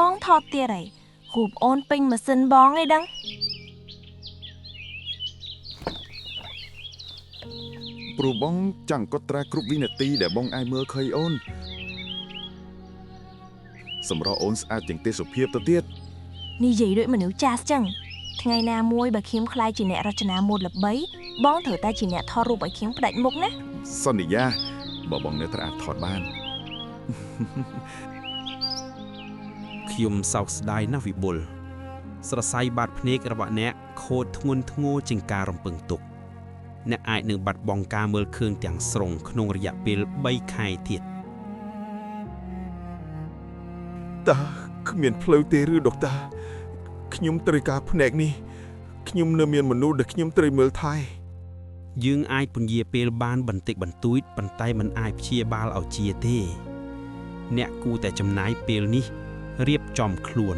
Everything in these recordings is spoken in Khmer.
បងថតទៀតហើយរូបអូនពេញម៉ាស៊ីនបងឯដឹងព្រោះបងចង់កត់ត្រាគ្រប់វិនាទីដែលបងអាចមើលឃើញអូនសម្រាប់អូនស្អាតជាងទេសភាពទៅទៀតនិយាយដូចមនុស្សចាស់ចឹងថ្ងៃណាមួយបើខ្ញុំខ្លាចជាអ្នករចនាម៉ូដល្បីបងត្រូវតែជាអ្នកថតរូបឲ្យខ្ញុំផ្ដាច់មុខណាសន្យាបើបងនៅតែអាចថតបានខ្ញុំសោកស្ដាយណាស់វិបុលស្រស័យបាតភ្នែករបស់អ្នកខូចធ្ងន់ធ្ងរជាងការរំពឹងទុកអ្នកអាចនឹងបាត់បង់ការមើលឃើញទាំងស្រុងក្នុងរយៈពេល3ខែទៀតតើគ្មានផ្លូវទេឬដុកតាខ្ញុំត្រូវការភ្នែកនេះខ្ញុំនៅមានមនុស្សដែលខ្ញុំត្រូវមើលថែយើងអាចពន្យាពេលបានបន្តិចបន្តួចប៉ុន្តែមិនអាចព្យាបាលឲ្យជាទេអ្នកគួរតែចំណាយពេលនេះរៀបចំខ្លួន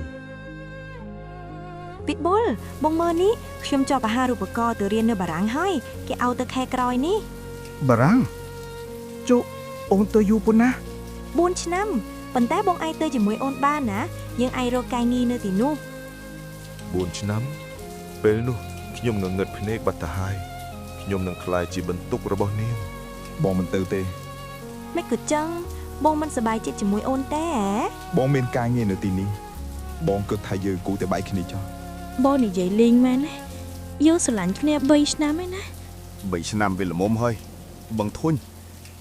ពីតបុលបងមើលនេះខ្ញុំជាប់អាហារូបករណ៍ទៅរៀននៅបារាំងហើយគេឲ្យទៅខែក្រោយនេះបារាំងជូអូនទៅយូរប៉ុណ្ណា4ឆ្នាំប៉ុន្តែបងអាចទៅជាមួយអូនបានណាយើងអាចរកការងារនៅទីនោះ4ឆ្នាំពេលនោះខ្ញុំងងឹតភ្នែកបាត់ទៅហើយខ្ញុំនឹងក្លាយជាបន្ទុករបស់នាងបងមិនទៅទេមិនក៏ចឹងបងមិនសប្បាយចិត្តជាមួយអូនទេហ៎បងមានការងារនៅទីនេះបងគិតថាយើងគូតែបែកគ្នាចោះបងនិយាយលេងមែនណាយើងស្រឡាញ់គ្នា3ឆ្នាំឯណា3ឆ្នាំវាល្មមហើយបងធុញ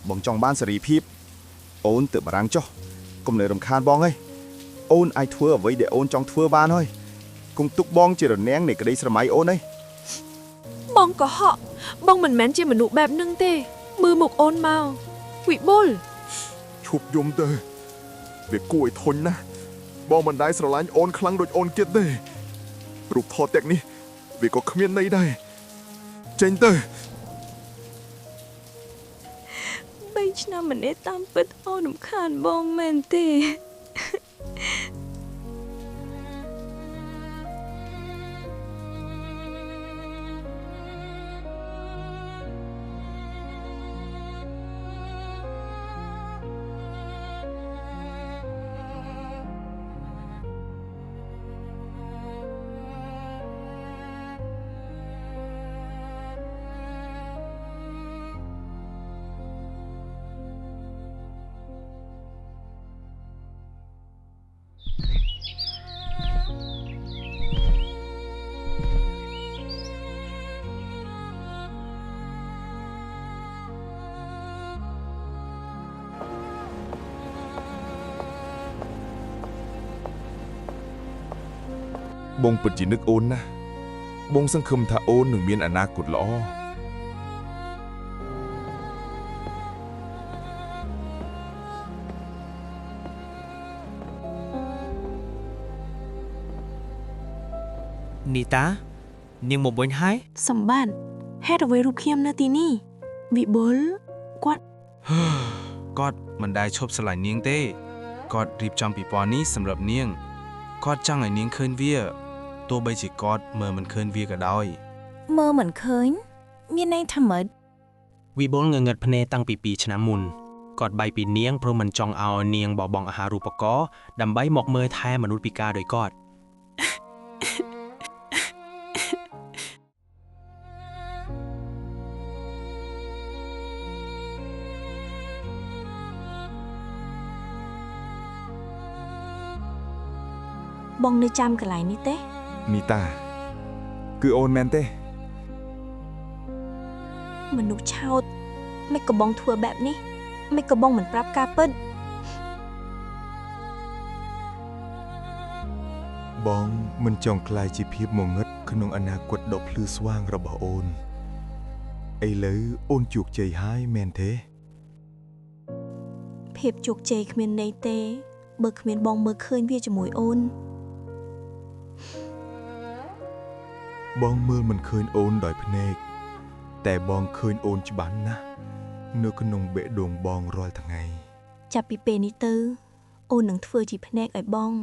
បងចង់បានសេរីភាពអូនទៅបារាំងចុះកុំនៅរំខានបងហើយអូនអាចធ្វើអ្វីដែលអូនចង់ធ្វើបានហើយគង់ទុកបងជារនាំងនៃក្តីស្រមៃអូនហើយបងកុហកបងមិនមែនជាមនុស្សបែបនឹងទេមើលមុខអូនមកវិបុលឈប់យំទៅវាគួរឲ្យធុញណាស់បងមិនដែលស្រឡាញ់អូនខ្លាំងដូចអូនគិតទេរូបថតទាំងនេះវាក៏គ្មានន័យដែរចេញទៅ3ឆ្នាំម្នាក់តាមពិតអូនរំខានបងមែនទេបងពិតជានឹកអូនណាស់បងសង្ឃឹមថាអូននឹងមានអនាគតល្អនីតានាងមកវិញហើយសម្បត្តិហេតុអ្វីរូបខ្ញុំនៅទីនេះវិបុលគាត់គាត់មិនដែលឈប់ស្រឡាញ់នាងទេគាត់រៀបចំពិព័រណ៍នេះសម្រាប់នាងគាត់ចង់ឲ្យនាងឃើញវាទោះបីជាគាត់មើលមិនឃើញវាក៏ដោយមើលមិនឃើញមានន័យថាម៉េចវិបុលងងឹតភ្នែកតាំងពី2ឆ្នាំមុនគាត់បែកពីនាងព្រោះមិនចង់ឲ្យនាងបបង់អាហារូបករណ៍ដើម្បីមកមើលថែមនុស្សពិការដូចគាត់បងនៅចាំកន្លែងនេះទេនីតាគឺអូនមែនទេមនុស្សឆោតមិនក៏បងធ្វើបែបនេះមិនក៏បងមិនប្រាប់ការពិតបងមិនចង់ក្លាយជាភាពងងឹតក្នុងអនាគតដ៏ភ្លឺស្វាងរបស់អូនឥឡូវអូនជោគជ័យហើយមែនទេភាពជោគជ័យគ្មានន័យទេបើគ្មានបងមើលឃើញវាជាមួយអូនបងមើលមិនឃើញអូនដោយភ្នែកតែបងឃើញអូនច្បាស់ណាស់នៅក្នុងបេះដូងបងរាល់ថ្ងៃចាប់ពីពេលនេះទៅអូននឹងធ្វើជាភ្នែកឲ្យបង